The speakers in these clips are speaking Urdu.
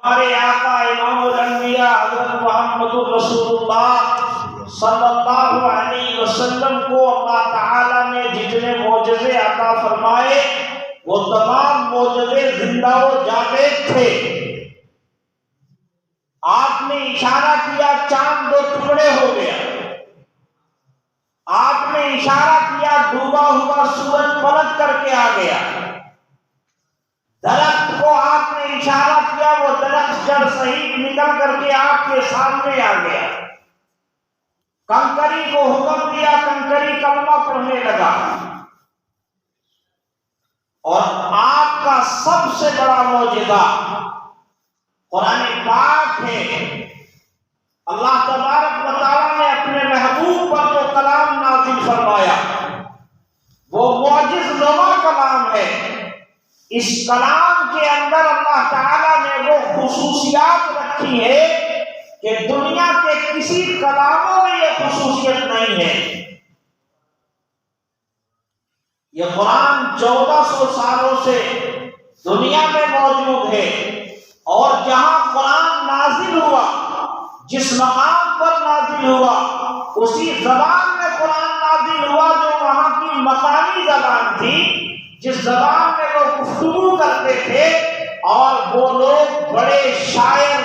ہمارے آقا امام الانبیاء حضرت محمد رسول اللہ صلی اللہ علیہ وسلم کو اللہ تعالیٰ نے جتنے معجزے عطا فرمائے وہ تمام معجزے زندہ و جاوید تھے۔ آپ نے اشارہ کیا چاند دو ٹکڑے ہو گیا، آپ نے اشارہ کیا ڈوبا ہوا سورج پلٹ کر کے آ گیا، درخت کو آپ نے اشارہ کیا وہ درخت جڑ سہیت نکل کر کے آپ کے سامنے آ گیا، کنکری کو حکم دیا کنکری کلمہ پڑھنے لگا، اور آپ کا سب سے بڑا معجزہ قرآن پاک ہے۔ اللہ تبارک و تعالیٰ نے اپنے محبوب پر جو کلام نازل فرمایا وہ معجز نما کلام ہے۔ اس کلام کے اندر اللہ تعالیٰ نے وہ خصوصیات رکھی ہے کہ دنیا کے کسی کلاموں میں یہ خصوصیت نہیں ہے۔ یہ قرآن 1400 سالوں سے دنیا میں موجود ہے، اور جہاں قرآن نازل ہوا، جس مقام پر نازل ہوا، اسی زبان میں قرآن نازل ہوا جو وہاں کی مقامی زبان تھی، جس زبان میں وہ گفتگو کرتے تھے، اور وہ لوگ بڑے شاعر،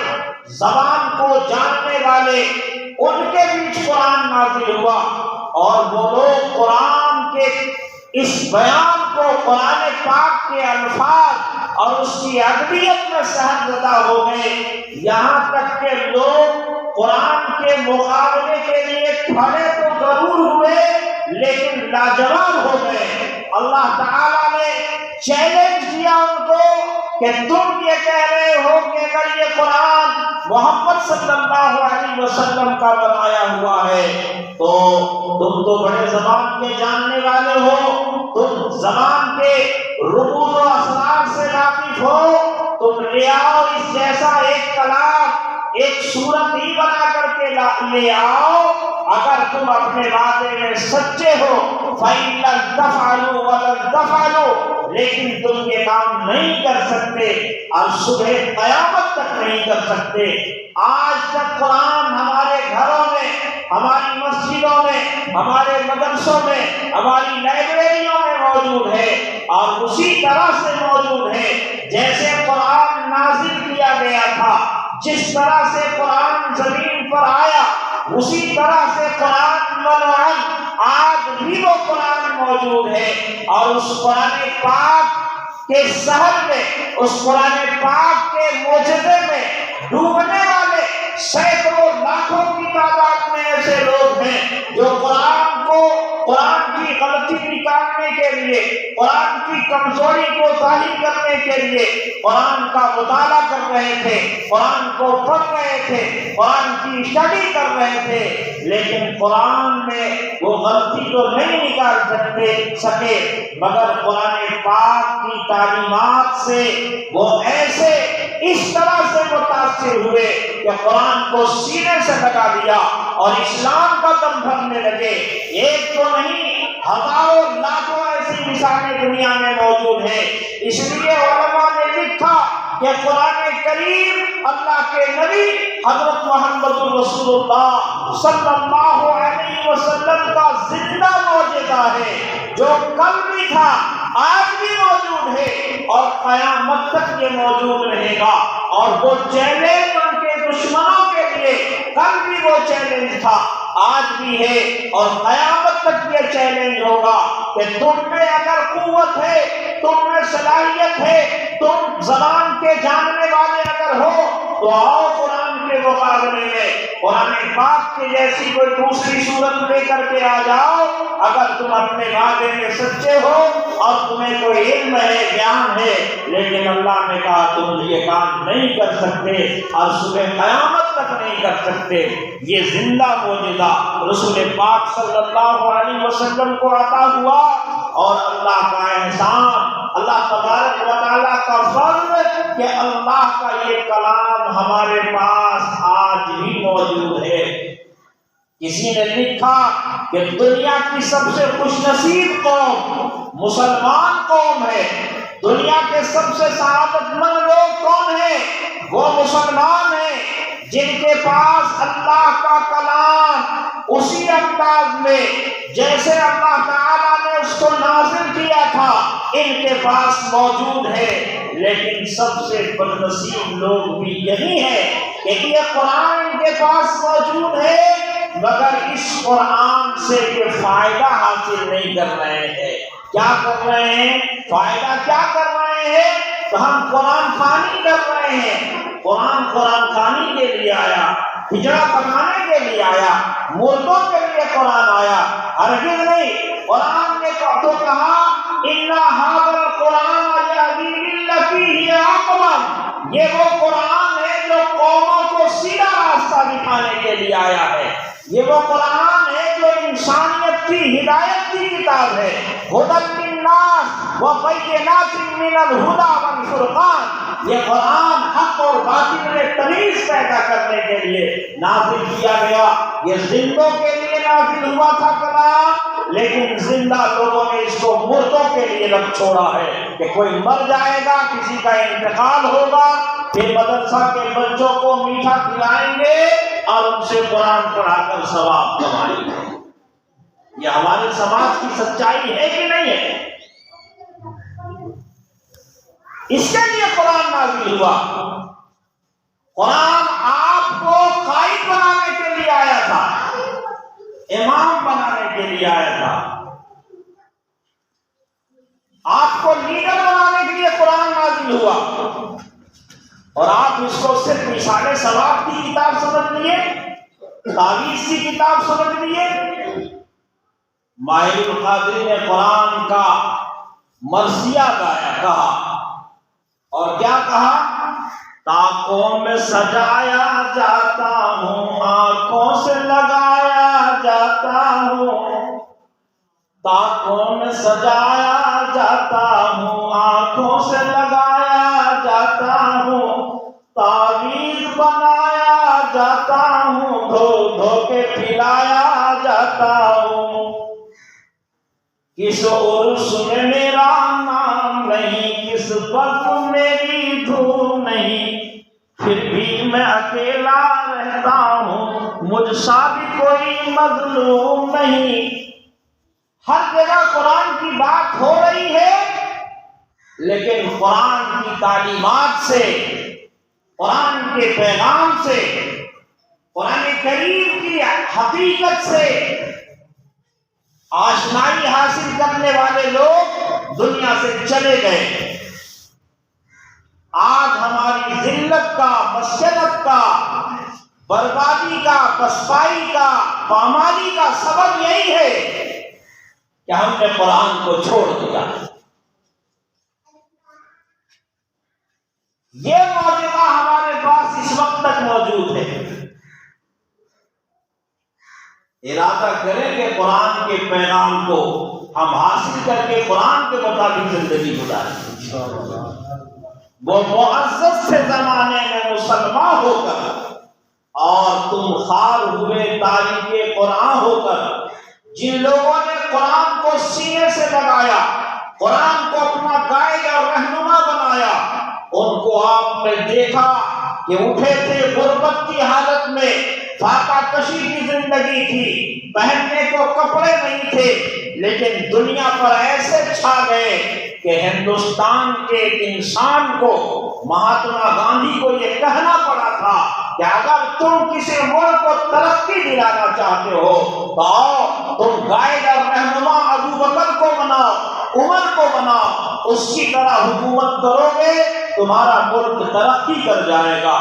زبان کو جاننے والے، ان کے بیچ قرآن نازل ہوا، اور وہ لوگ قرآن کے اس بیان کو، قرآن پاک کے الفاظ اور اس کی ادبیت میں سہج زدہ ہو گئے، یہاں تک کہ لوگ قرآن کے مقابلے کے لیے کھڑے تو ضرور ہوئے لیکن لاجواب ہو گئے۔ اللہ تعالیٰ نے چیلنج کیا ان کو کہ تم یہ کہہ رہے ہو کہ اگر یہ قرآن محمد صلی اللہ علیہ وسلم کا بنایا ہوا ہے تو تم تو بڑے زبان کے جاننے والے ہو، تم زبان کے رموز و اسرار سے واقف ہو، تم لے آؤ اس جیسا ایک کلام، ایک صورت ہی بنا کر کے لے آؤ، اگر تم اپنے وعدے میں سچے ہو، فَإِن لَّن تَفْعَلُوا وَلَن تَفْعَلُوا، لیکن تم یہ کام نہیں کر سکتے اور صبح قیامت تک نہیں کر سکتے۔ آج تک قرآن ہمارے گھروں میں، ہماری مسجدوں میں، ہمارے مدرسوں میں، ہماری لائبریریوں میں موجود ہے، اور اسی طرح سے موجود ہے جیسے قرآن نازل کیا گیا تھا، جس طرح سے قرآن زمین پر آیا اسی طرح سے قرآن منعن آج بھی وہ قرآن موجود ہے، اور اس قرآن پاک کے سحر میں، اس قرآن پاک کے معجزے میں ڈوبنے والے سینکڑوں لاکھوں کی تعداد میں ایسے لوگ ہیں جو قرآن کو، قرآن کی غلطی نکالنے کے لیے، قرآن کی کمزوری کو ظاہر کرنے کے لیے قرآن کا مطالعہ کر رہے تھے، قرآن کو پڑھ رہے تھے، قرآن کی اسٹڈی کر رہے تھے، لیکن قرآن میں وہ غلطی تو نہیں نکال سکے، مگر قرآن پاک کی تعلیمات سے وہ ایسے اس طرح سے متاثر ہوئے کہ قرآن کو سینے سے لگا دیا اور اسلام کا دم بھرنے لگے۔ ایک تو نہیں، ہزاروں لاکھوں ایسی مثالیں دنیا میں موجود ہیں۔ اس لیے علماء نے لکھا کہ قرآن کریم اللہ کے نبی حضرت محمد رسول اللہ صلی اللہ علیہ وسلم کا زندہ معجزہ ہے، جو کل بھی تھا، آج بھی موجود ہے، اور قیامت تک یہ موجود رہے گا۔ اور وہ چیلنج ان کے دشمنوں کے لیے کل بھی وہ چیلنج تھا، آج بھی ہے، اور قیامت تک یہ چیلنج ہوگا کہ تم میں اگر قوت ہے، تم میں صلاحیت ہے، تم زبان کے جاننے والے اگر ہو تو آؤ قرآن کے مقابلے میں قرآن پاک کے جیسی کوئی دوسری صورت لے کر کے آ جاؤ۔ اگر تم اپنے وعدے میں سچے ہو اور تمہیں کوئی علم ہے، گیان ہے، لیکن اللہ نے کہا تم یہ کام نہیں کر سکتے اور صبح قیامت تک نہیں کر سکتے۔ یہ زندہ معجزہ رسول پاک صلی اللہ علیہ وسلم کو عطا ہوا، اور اللہ کا احسان، اللہ تبارک و تعالیٰ کا فضل کہ اللہ کا یہ کلام ہمارے پاس آج بھی موجود ہے۔ کسی نے لکھا کہ دنیا کی سب سے خوش نصیب قوم مسلمان قوم ہے، دنیا کے سب سے سعادت مند لوگ کون ہیں؟ وہ مسلمان ہیں جن کے پاس اللہ کا کلام اسی انداز میں جیسے اللہ تعالیٰ نے اس کو نازل کیا تھا ان کے پاس موجود ہے۔ لیکن سب سے بدنصیب لوگ بھی یہی ہے کہ یہ قرآن ان کے پاس موجود ہے مگر اس قرآن سے یہ فائدہ حاصل نہیں کر رہے ہیں۔ کیا کر رہے ہیں؟ فائدہ کیا کر رہے ہیں؟ تو ہم قرآن خوانی کر رہے ہیں۔ قرآن خوانی کے لیے آیا، ہجرہ پکانے کے لیے آیا، مردوں کے لیے قرآن آیا، ہرگز نہیں۔ قرآن نے تو کہا اِنَّ هَٰذَا الْقُرْآنَ يَهْدِي لِلَّتِي هِيَ أَقْوَمُ، یہ وہ قرآن ہے جو قوموں کو سیدھا راستہ دکھانے کے لیے آیا ہے۔ یہ وہ قرآن ہے جو انسانیت کی ہدایت کی کتاب ہے۔ هُدًى لِلنَّاسِ وَبَيِّنَاتٍ مِّنَ الْهُدَىٰ وَالْفُرْقَانِ، یہ قرآن حق اور باطل میں تمیز پیدا کرنے کے لیے نازل کیا گیا۔ یہ زندوں کے لیے نازل ہوا تھا کلام، لیکن زندہ لوگوں نے اس کو مردوں کے لیے رکھ چھوڑا ہے کہ کوئی مر جائے گا، کسی کا انتقال ہوگا، پھر مدرسہ کے بچوں کو میٹھا کھلائیں گے اور ان سے قرآن پڑھا کر ثواب کمائیں گے۔ یہ ہمارے سماج کی سچائی ہے کہ نہیں ہے؟ اس کے لیے قرآن نازل ہوا۔ قرآن آپ کو قائد بنانے کے لیے آیا تھا، امام بنانے کے لیے آیا تھا، آپ کو لیڈر بنانے کے لیے قرآن نازل ہوا، اور آپ اس کو صرف مثال ثواب کی کتاب سمجھ لیے، تعویذ کی کتاب سمجھ لیے۔ ماہر القادری نے قرآن کا مرثیہ گایا، کہا، اور کیا کہا؟ تاکوں میں سجایا جاتا ہوں، آنکھوں سے لگایا جاتا ہوں، تاکوں میں سجایا جاتا ہوں، آنکھوں سے لگایا جاتا ہوں، تعویذ بنایا جاتا ہوں، دھو دھو کے پھلایا جاتا ہوں۔ کس عرس میں میرا نام نہیں، کس وقت میری دھوم نہیں، پھر بھی میں اکیلا رہتا ہوں، مجھ سا بھی کوئی مظلوم نہیں۔ ہر جگہ قرآن کی بات ہو رہی ہے، لیکن قرآن کی تعلیمات سے، قرآن کے پیغام سے، قرآن کریم کی حقیقت سے آشنائی حاصل کرنے والے لوگ دنیا سے چلے گئے۔ آج ہماری ذلت کا، مسکنت کا، بربادی کا، پسپائی کا، پامالی کا سبب یہی ہے کہ ہم نے قرآن کو چھوڑ دیا۔ یہ معجزہ ہمارے پاس اس وقت تک موجود ہے۔ ارادہ کریں کہ قرآن کے پیغام کو ہم حاصل کر کے قرآن کے مطابق زندگی گزاریں۔ وہ معزز سے زمانے میں مسلمان ہو کر اور تم خار ہوئے تاریخ قرآن ہو کر، جن لوگوں نے قرآن کو سینے سے لگایا، قرآن کو اپنا قائد اور رہنما بنایا، ان کو آپ نے دیکھا کہ اٹھے تھے غربت کی حالت میں، فاقہ کشی کی زندگی تھی، پہننے کو کپڑے نہیں تھے، لیکن دنیا پر ایسے چھا گئے کہ ہندوستان کے ایک انسان کو، مہاتما گاندھی کو یہ کہنا پڑا تھا کہ اگر تم کسی ملک کو ترقی دلانا چاہتے ہو تو آؤ، تم قائد اور رہنما ابو بکر کو بناؤ، عمر کو بناؤ، اس کی طرح حکومت کرو گے تمہارا ملک ترقی کر جائے گا۔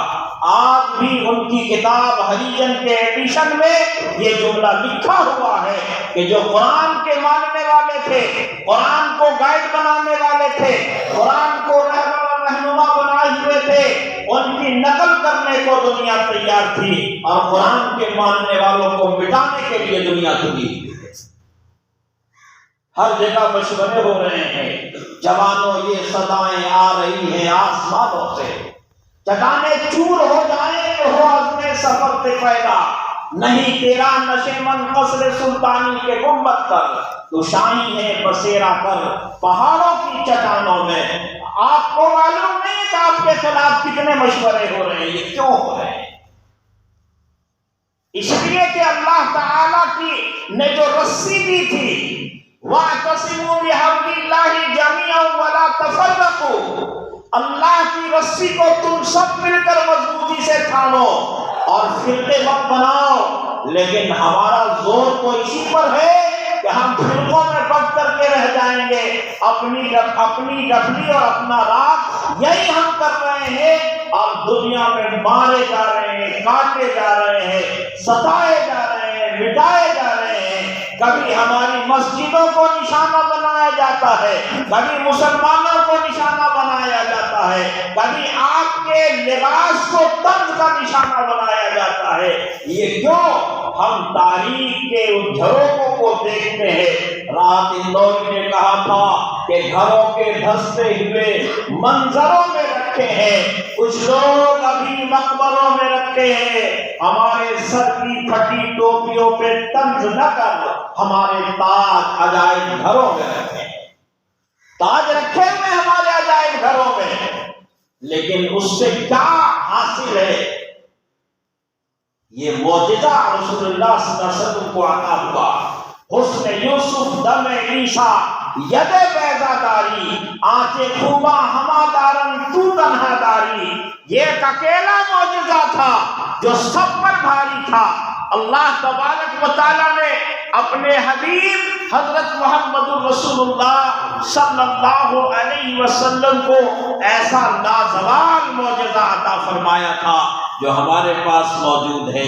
آج بھی ان کی کتاب ہریجن کے ایڈیشن میں یہ جملہ لکھا ہوا ہے کہ جو قرآن کے ماننے والے تھے، قرآن کو گائیڈ بنانے والے تھے، قرآن کو رہنما بنائے ہوئے تھے، ان کی نقل کرنے کو دنیا تیار تھی اور قرآن کے ماننے والوں کو مٹانے کے لیے دنیا تلی۔ ہر جگہ مشورے ہو رہے ہیں، جوانوں یہ صدائیں آ رہی ہیں آسمانوں سے، چٹانیں چور ہو جائیں کہ ہو عزم سفر سے پیدا، نہیں تیرا نشے من قصر سلطانی کے گنبد پر، تو شاہی ہے بسیرا کر پہاڑوں کی چٹانوں میں۔ آپ کو معلوم نہیں کہ آپ کے خلاف کتنے مشورے ہو رہے ہیں، یہ کیوں ہو رہے ہیں؟ اس لیے کہ اللہ تعالیٰ کی نے جو رسی دی تھی، وَاعْتَصِمُوا بِحَبْلِ اللَّهِ جَمِيعًا وَلَا تَفَرَّقُوا، اللہ کی رسی کو تم سب مل کر مضبوطی سے تھامو اور فرقے مت بناؤ۔ لیکن ہمارا زور تو اسی پر ہے کہ ہم فرقوں میں بٹ کر کے رہ جائیں گے، اپنی ڈفلی اور اپنا راگ یہی ہم کر رہے ہیں، اور دنیا میں مارے جا رہے ہیں، کاٹے جا رہے ہیں، ستائے جا رہے ہیں، مٹائے جا رہے ہیں۔ کبھی ہماری مسجدوں کو نشانہ بنایا جاتا ہے، کبھی مسلمانوں کو نشانہ بنایا جاتا ہے، کبھی آپ کے لباس کو طنز کا نشانہ بنایا جاتا ہے۔ یہ کیوں؟ ہم تاریخ کے ان جھروکوں کو دیکھتے ہیں۔ رات اندوری نے کہا تھا کہ گھروں کے دھستے ہوئے منظروں میں رکھے ہیں، کچھ لوگ ابھی مقبروں میں رکھے ہیں۔ ہمارے سر کی پھٹی ٹوپیوں پہ طنز نہ کر، ہمارے تاج عجائب گھروں میں رکھے ہیں، تاج رکھے ہوئے ہمارے عجائب گھروں میں، لیکن اس سے کیا حاصل ہے؟ یہ معجزہ رسول اللہ صلی اللہ علیہ وسلم کو عطا ہوا، حسن یوسف دم عیسیٰ ید بیضا داری، آنچے خوبا ہما دارن تو تنہا داری۔ یہ ایک اکیلا معجزہ تھا جو سب پر بھاری تھا۔ اللہ تبارک و تعالیٰ نے اپنے حبیب حضرت محمد الرسول اللہ صلی اللہ علیہ وسلم کو ایسا نازوال معجزہ عطا فرمایا تھا جو ہمارے پاس موجود ہے۔